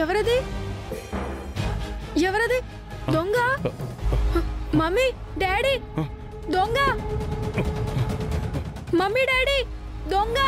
ఎవరది ఎవరది దొంగ మమ్మీ డాడీ దొంగ మమ్మీ డాడీ దొంగ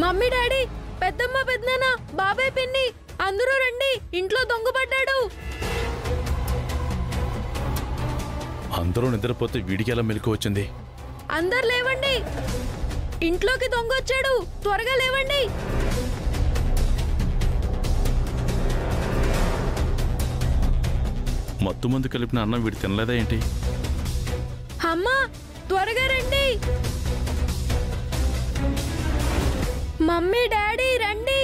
మమ్మీ డాడీ పెద్దమ్మ పెద్దనాన్న బాబాయ్ పిన్ని అందరూ రండి ఇంట్లో దొంగ పడ్డాడు అందరూ నిద్రపోతే వీడికి ఎలా మెలకు వచ్చింది అందరు లేవండి ఇంట్లోకి దొంగ వచ్చాడు త్వరగా లేవండి మత్తు మందు కలిపిన అన్నం వీడు తినలేదా ఏంటి అమ్మా త్వరగా రండి మమ్మీ డాడీ రండి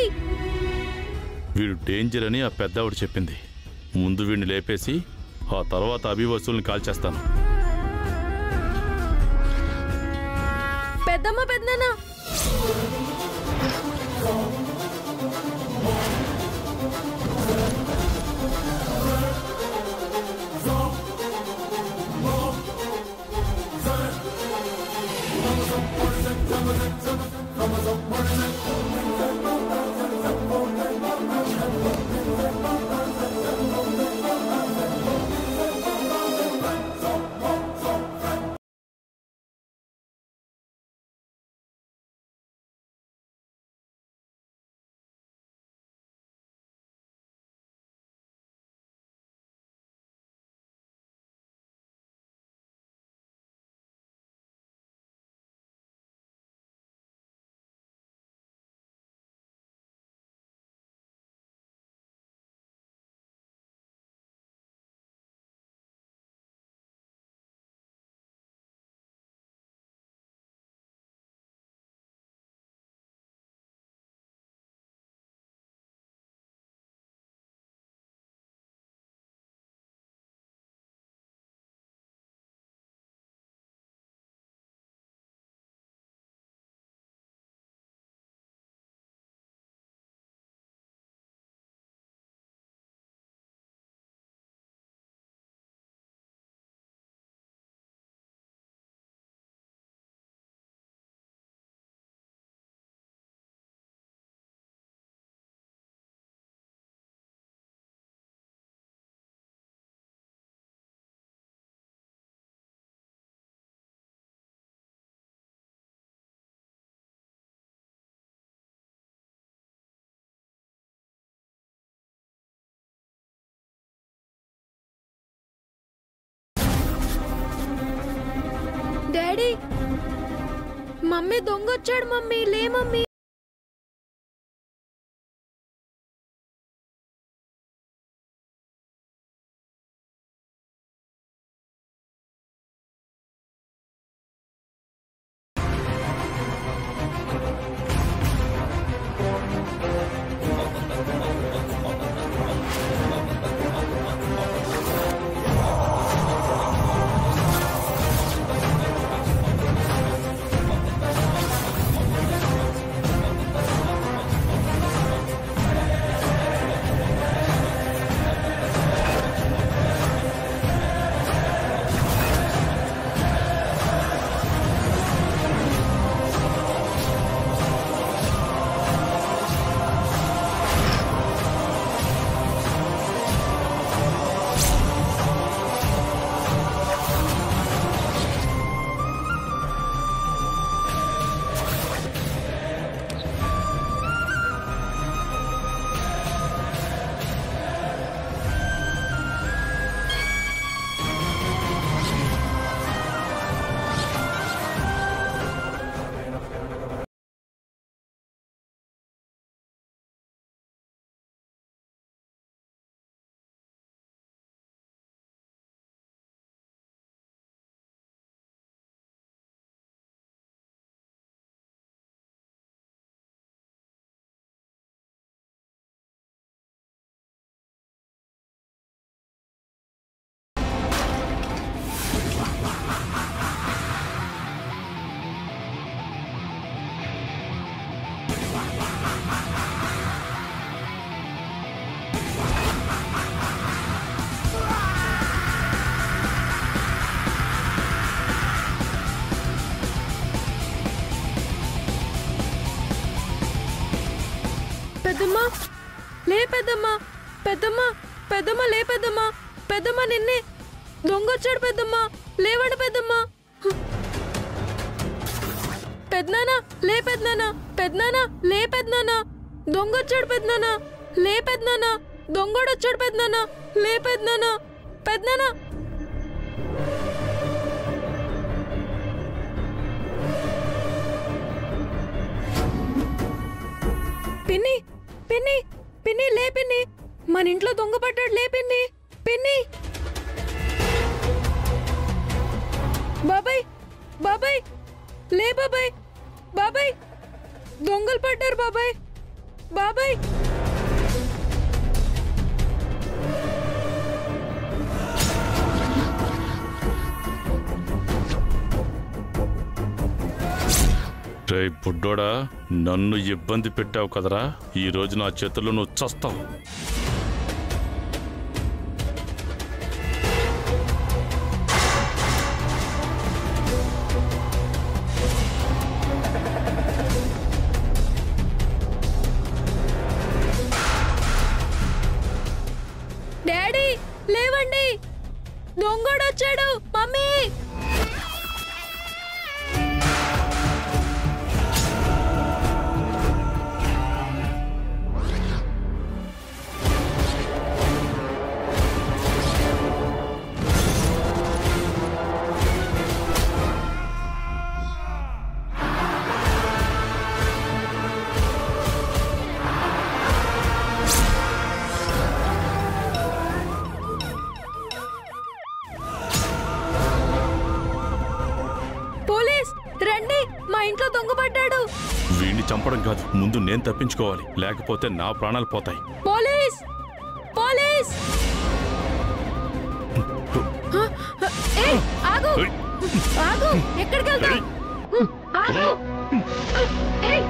వీడు డేంజర్ అని ఆ పెద్దావిడ చెప్పింది ముందు వీడిని లేపేసి ఆ తర్వాత అభివస్తుల్ని కాల్చేస్తాను పెద్దమ్మ పెద్దనాన్న డాడీ మమ్మీ దొంగ వచ్చాడు మమ్మీ లే మమ్మీ పెద్దమ్మా లే పెద్దమ్మా పెద్దమ్మా పెద్దమ్మ లే పెద్దమ్మా పెద్దమ్మ నిన్నే దొంగొచ్చాడు పెద్దమ్మా లేవండి పెద్దమ్మా పెద్దనానా లే పెద్దనానా పెద్దనానా లే పెద్దనానా దొంగొచ్చాడు పెద్దనానా లే పెద్దనానా దొంగోడొచ్చాడు పెద్దనానా లే పెద్దనానా పెద్దనానా పిన్ని పిన్ని పిన్ని లే పిన్ని మన ఇంట్లో దొంగ పడ్డాడు లే పిన్ని పిన్ని బాబాయ్ బాబాయ్ లే బాబాయ్ బాబాయ్ దొంగలు పడ్డారు బాబాయ్ బాబాయ్ రే బుడ్డోడా నన్ను ఇబ్బంది పెట్టావు కదరా ఈ రోజు నా చేతుల్లో నువ్వు చస్తావు డాడీ లేవండి దొంగోడు వచ్చాడు మమ్మీ రండి మా ఇంట్లో దొంగ పడ్డాడు వీడిని చంపడం కాదు ముందు నేను తప్పించుకోవాలి లేకపోతే నా ప్రాణాలు పోతాయి పోలీస్ పోలీస్ ఏయ్ ఆగు ఆగు ఎక్కడికి వెళ్తావ్ ఆగు ఏయ్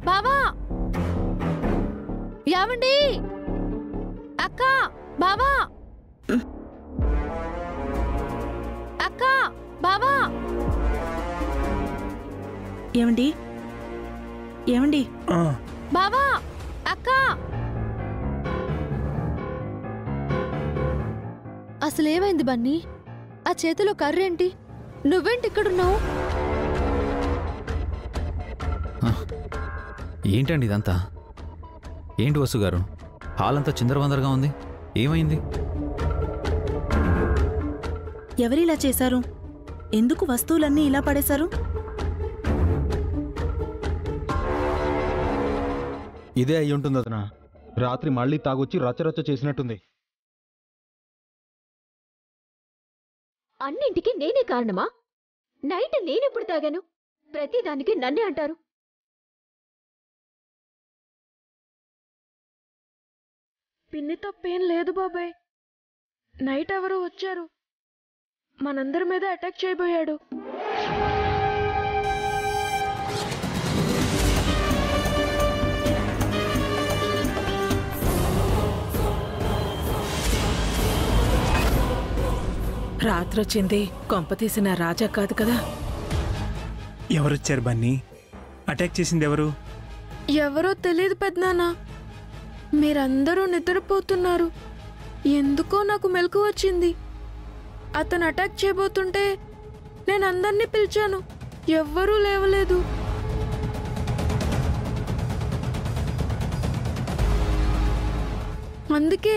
బావా యావండి అక్క బావా అక్క బావా ఏమండి ఏమండి బావా అక్క అసలేమైంది బన్నీ ఆ చేతిలో కర్రేంటి నువ్వేంటి ఇక్కడున్నావు ఏంటండి ఇదంతా? ఏంటి వసు గారు, హాల్ అంతా చిందరవందరగా ఉంది, ఏమైంది? ఎవరిలా చేశారు? ఎందుకు వస్తువులన్నీ ఇలా పడేశారు? ఇదే అయి ఉంటుంది అతనా. రాత్రి మళ్ళీ తాగొచ్చి రచ్చరచ్చ చేసినట్టుంది. అన్నింటికి నేనే కారణమా? నైట్ నేనెప్పుడు తాగాను? ప్రతిదానికి నన్నే అంటారు. పిన్ని తప్పేం లేదు బాబాయ్. నైట్ ఎవరో వచ్చారు, మనందరి మీద అటాక్ చేయబోయాడు. రాత్రొచ్చింది కొంపతీసిన రాజా కాదు కదా? ఎవరొచ్చారు బన్నీ? అటాక్ చేసింది ఎవరు? ఎవరో తెలియదు పెద్దనాన్న. మీరందరూ నిద్రపోతున్నారు. ఎందుకో నాకు మెలకు వచ్చింది. అతను అటాక్ చేయబోతుంటే నేను అందరినీ పిలిచాను, ఎవ్వరూ లేవలేదు. అందుకే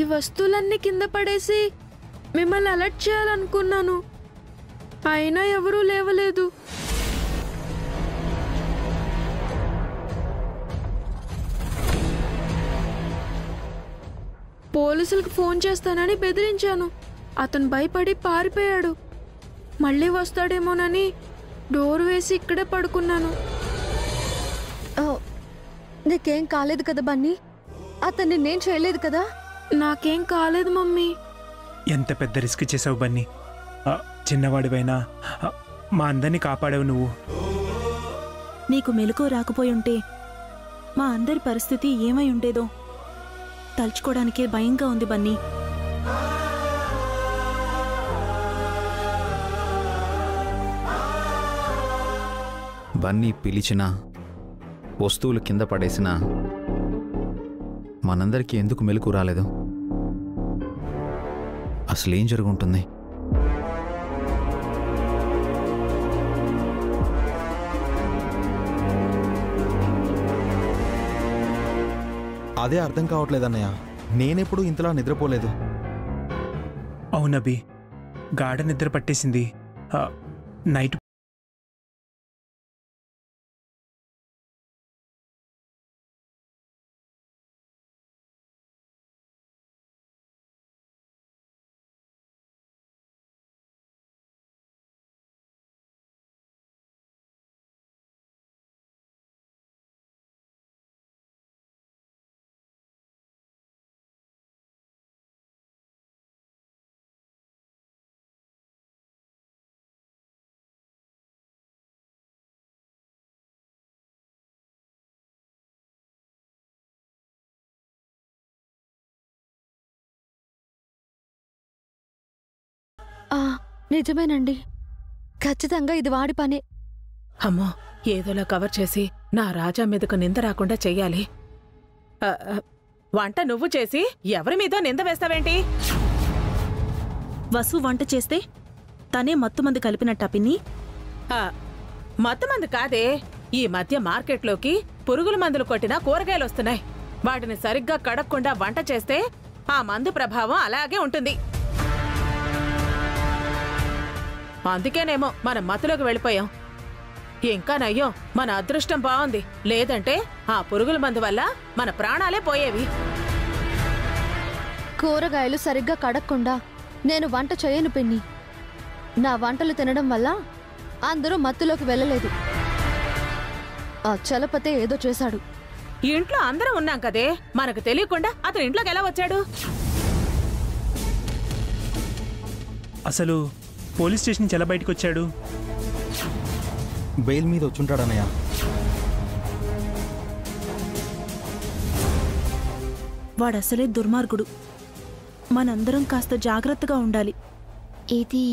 ఈ వస్తువులన్నీ కింద పడేసి మిమ్మల్ని అలర్ట్ చేయాలనుకున్నాను. అయినా ఎవరూ లేవలేదు. పోలీసులకు ఫోన్ చేస్తానని బెదిరించాను. అతను భయపడి పారిపోయాడు. మళ్ళీ వస్తాడేమోనని డోర్ వేసి ఇక్కడే పడుకున్నాను. నీకేం కాలేదు కదా బన్నీ? అతన్ని నేను చేయలేదు కదా? నాకేం కాలేదు మమ్మీ. ఎంత పెద్ద రిస్క్ చేసావు బన్నీ. చిన్నవాడివైనా మా అందరినీ కాపాడావు నువ్వు. నీకు మెలకువ రాకపోయి ఉంటే మా అందరి పరిస్థితి ఏమై ఉండేదో తలుచుకోవడానికే భయంగా ఉంది బన్నీ. బన్నీ పిలిచినా, వస్తువులు కింద పడేసినా మనందరికీ ఎందుకు మెలకు రాలేదు? అసలేం జరుగుంటుంది? అదే అర్థం కావట్లేదన్నయ్య. నేనెప్పుడు ఇంతలా నిద్రపోలేదు. అవునబి, గాఢ నిద్ర పట్టేసింది. నైట్ నిజమేనండి, ఖచ్చితంగా ఇది వాడి పనే. అమ్మో, ఏదోలా కవర్ చేసి నా రాజా మీదకు నింద రాకుండా చెయ్యాలి. వంట నువ్వు చేసి ఎవరి మీద నింద వేస్తావేంటి? వసు వంట చేస్తే తనే మత్తుమంది కలిపినట్ట పిన్ని? మత్తుమంది కాదే, ఈ మధ్య మార్కెట్లోకి పురుగుల మందులు కొట్టిన కూరగాయలు వస్తున్నాయి. వాటిని సరిగ్గా కడక్కుండా వంట చేస్తే ఆ మందు ప్రభావం అలాగే ఉంటుంది. అందుకేనేమో మనం మత్తులోకి వెళ్ళిపోయాం. ఇంకా నయ్యో, మన అదృష్టం బాగుంది, లేదంటే ఆ పురుగుల మందు వల్ల మన ప్రాణాలే పోయేవి. కూరగాయలు సరిగ్గా కడక్కుండా నేను వంట చేయను పిన్ని. నా వంటలు తినడం వల్ల అందరూ మత్తులోకి వెళ్ళలేదు. ఆ చలపతే ఏదో చేశాడు. ఇంట్లో అందరం ఉన్నాం కదే, మనకు తెలియకుండా అతను ఇంట్లోకి ఎలా వచ్చాడు? అసలు పోలీస్ స్టేషన్ నుంచి ఎలా బయటకు వచ్చాడు? బెయిల్ మీద వచ్చుంటాడన్నయ్య. వాడసలే దుర్మార్గుడు. మనందరం కాస్త జాగ్రత్తగా ఉండాలి. ఇది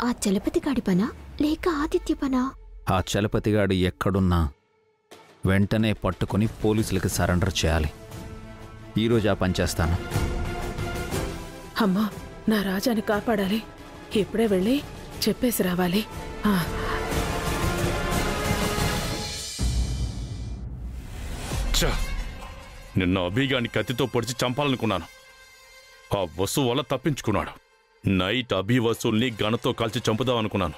ఆ చలపతి గాడి పనా లేక ఆదిత్య పనా? ఆ చలపతిగాడు ఎక్కడున్నా వెంటనే పట్టుకుని పోలీసులకి సరెండర్ చేయాలి. ఈరోజు ఆ పని చేస్తాను. అమ్మా, నా రాజాని కాపాడాలి. ఇప్పుడే వెళ్ళి చెప్పేసి రావాలి. నిన్న అభిగాని కత్తితో పొడిచి చంపాలనుకున్నాను. ఆ వసు వల్ల తప్పించుకున్నాడు. నైట్ అభి వసూల్ని గనతో కాల్చి చంపుదామనుకున్నాను.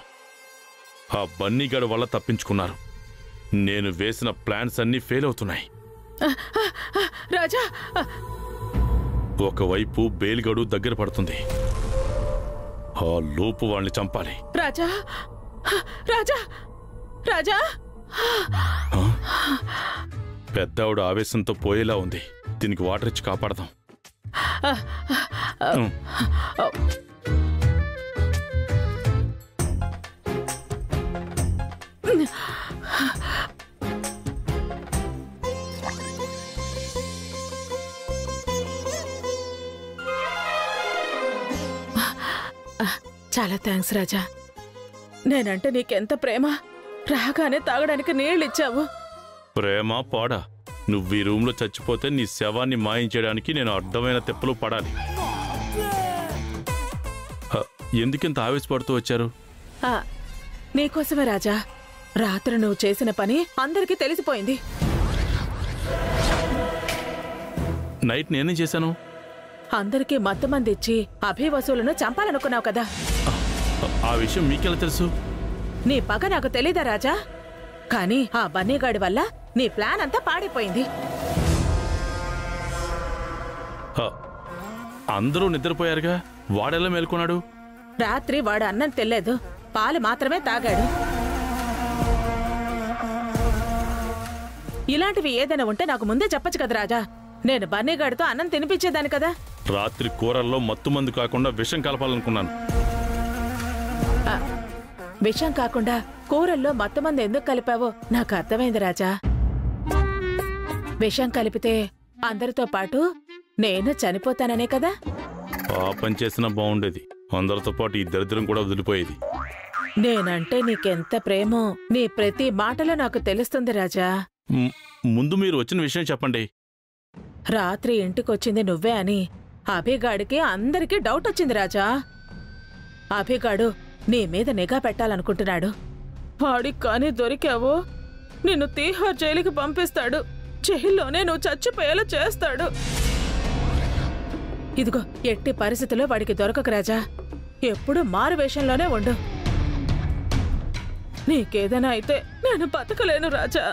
ఆ బన్నీగాడు వల్ల తప్పించుకున్నారు. నేను వేసిన ప్లాన్స్ అన్నీ ఫెయిల్ అవుతున్నాయి. రాజా, ఒకవైపు బేల్గడు దగ్గర పడుతుంది. ఆ లోపు వాళ్ళని చంపాలి. రాజా, రాజా, రాజా! పెద్దావిడ ఆవేశంతో పోయేలా ఉంది. దీనికి వాటర్ ఇచ్చి కాపాడదాం. చాలా థ్యాంక్స్ రాజా. నేనంటే నీకెంత ప్రేమ. రాగానే తాగడానికి నీళ్ళు ఇచ్చావు. ప్రేమ పాడా? నువ్వు ఈ రూమ్లో చచ్చిపోతే నీ శవాన్ని మాయించడానికి నేను అడ్డమైన తెప్పలు పడాలి. ఎందుకింత ఆవేశపడుతూ వచ్చారు? నీకోసమే రాజా. రాత్రి నువ్వు చేసిన పని అందరికీ తెలిసిపోయింది. నైట్ నేనేం చేశాను? అందరికీ మత్తుమంది ఇచ్చి అభి వసూలను చంపాలనుకున్నావు కదా. ఆ విషయం మీకెలా తెలుసు? నీ పగ నాకు తెలీదా రాజా? కానీ ఆ బన్నీగాడి వల్ల నీ ప్లాన్ అంతా పాడైపోయింది. అందరూ నిద్రపోయారుగా, వాడెలా మేల్కొన్నాడు? రాత్రి వాడు అన్నం తెల్లేదు, పాలు మాత్రమే తాగాడు. ఇలాంటివి ఏదైనా ఉంటే నాకు ముందే చెప్పచ్చు కదా రాజా. నేను బన్నీగాడితో అన్నం తినిపించేదాన్ని కదా. రాత్రి కూరల్లో మత్తుమందు కాకుండా విషం కలపాలనుకున్నాను. విషం కాకుండా కూరల్లో మత్తుమంది ఎందుకు కలిపావో నాకు అర్థమైంది రాజా. విషం కలిపితే అందరితో పాటు నేను చనిపోతాననే కదా. ఆ పని చేసినా బాగుండేది. అందరితో పాటు ఈ దరిద్రం కూడా వదిలిపోయేది. నేనంటే నీకెంత ప్రేమో నీ ప్రతి మాటలో నాకు తెలుస్తుంది రాజా. ముందు మీరు వచ్చిన విషయం చెప్పండి. రాత్రి ఇంటికొచ్చింది నువ్వే అని అభిగాడికి అందరికీ డౌట్ వచ్చింది రాజా. అభిగాడు నీ మీద నిఘా పెట్టాలనుకుంటున్నాడు. వాడికి కానీ దొరికావో నిన్ను తీహార్ జైలుకి పంపిస్తాడు. జైల్లోనే నువ్వు చచ్చిపోయేలా చేస్తాడు. ఇదిగో, ఎట్టి పరిస్థితుల్లో వాడికి దొరకకు రాజా. ఎప్పుడు మారు వేషంలోనే ఉండు. నీకేదైనా అయితే నేను బతకలేను రాజా.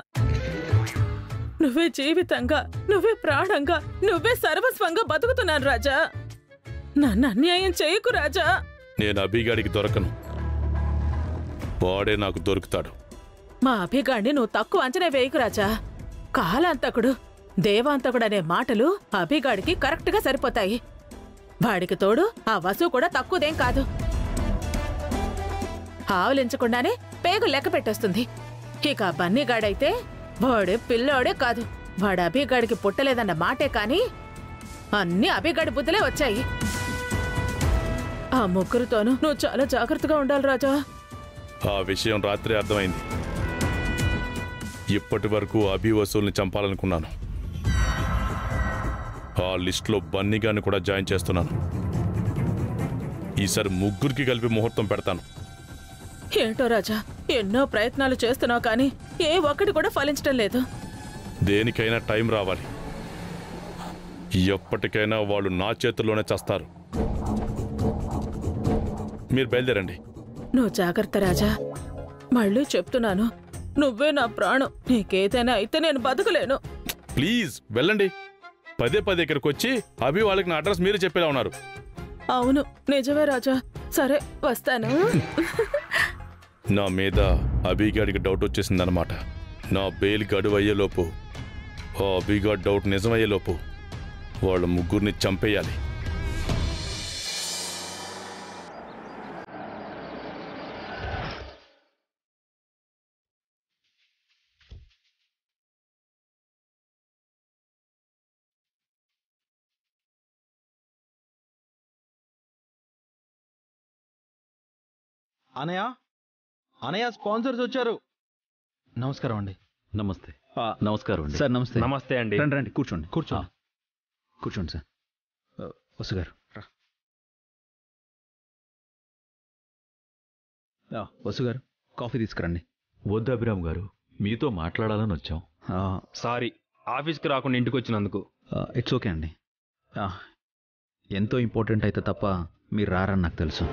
నువ్వే జీవితంగా, నువ్వే ప్రాణంగా, నువ్వే సర్వస్వంగా బతుకుతున్నాను రాజా. నన్ను అన్యాయం చేయకు రాజా. నేను అభిగాడికి దొరకను, వాడే నాకు దొరుకుతాడు. మా అభిగాడిని నువ్వు తక్కువ అంచనా వేయకు రాజా. కాలాంతకుడు, దేవాంతకుడు అనే మాటలు అభిగాడికి కరెక్ట్ గా సరిపోతాయి. వాడికి తోడు ఆ వసు కూడా తక్కువదేం కాదు. ఆవులించకుండానే పేగు లెక్క పెట్టేస్తుంది. ఇక బన్నీగాడైతే వాడే పిల్లోడే కాదు. వాడు అభిగాడికి పుట్టలేదన్న మాటే కాని అన్ని అభిగాడి బుద్ధులే వచ్చాయి. ఆ ముగ్గురితోనూ నువ్వు చాలా జాగ్రత్తగా ఉండాలి రాజా. ఆ విషయం రాత్రి అర్థమైంది. ఇప్పటి వరకు అభి వసూల్ని చంపాలనుకున్నాను. ఆ లిస్టులో బన్నీగాన్ని కూడా జాయిన్ చేస్తున్నాను. ఈసారి ముగ్గురికి కలిపి ముహూర్తం పెడతాను. ఏంటో రాజా, ఎన్నో ప్రయత్నాలు చేస్తున్నావు కానీ ఏ ఒక్కటి కూడా ఫలించడం లేదు. దేనికైనా టైం రావాలి. ఎప్పటికైనా వాళ్ళు నా చేతుల్లోనే చేస్తారు. మీరు బయలుదేరండి. నువ్వు జాగ్రత్త రాజా. మళ్ళీ చెప్తున్నాను, నువ్వే నా ప్రాణం. నీకేదైనా అయితే నేను బతకలేను. ప్లీజ్ వెళ్ళండి. పదే పదే ఇక్కడికి వచ్చి అభి వాళ్ళకి నా అడ్రస్ మీరే చెప్పేలా ఉన్నారు. అవును, నిజమే రాజా. సరే, వస్తాను. నా మీద అభిగాడికి డౌట్ వచ్చేసిందనమాట. నా బెయిల్ గడువు అయ్యేలోపు, ఆ అభిగాడ్ డౌట్ నిజమయ్యేలోపు వాళ్ళ ముగ్గురిని చంపేయాలి. అనయ్య, అనయ్య, స్పాన్సర్స్ వచ్చారు. నమస్కారం అండి. నమస్తే. నమస్కారం అండి. సార్ నమస్తే. నమస్తే అండి. రండి రండి, కూర్చోండి. కూర్చోండి. కూర్చోండి సార్. వసు గారు, వసు గారు, కాఫీ తీసుకురండి. వద్దు అభిరామ్ గారు, మీతో మాట్లాడాలని వచ్చాం. సారీ, ఆఫీస్కి రాకుండా ఇంటికి వచ్చినందుకు. ఇట్స్ ఓకే అండి. ఎంతో ఇంపార్టెంట్ అయితే తప్ప మీరు రారని నాకు తెలుసు.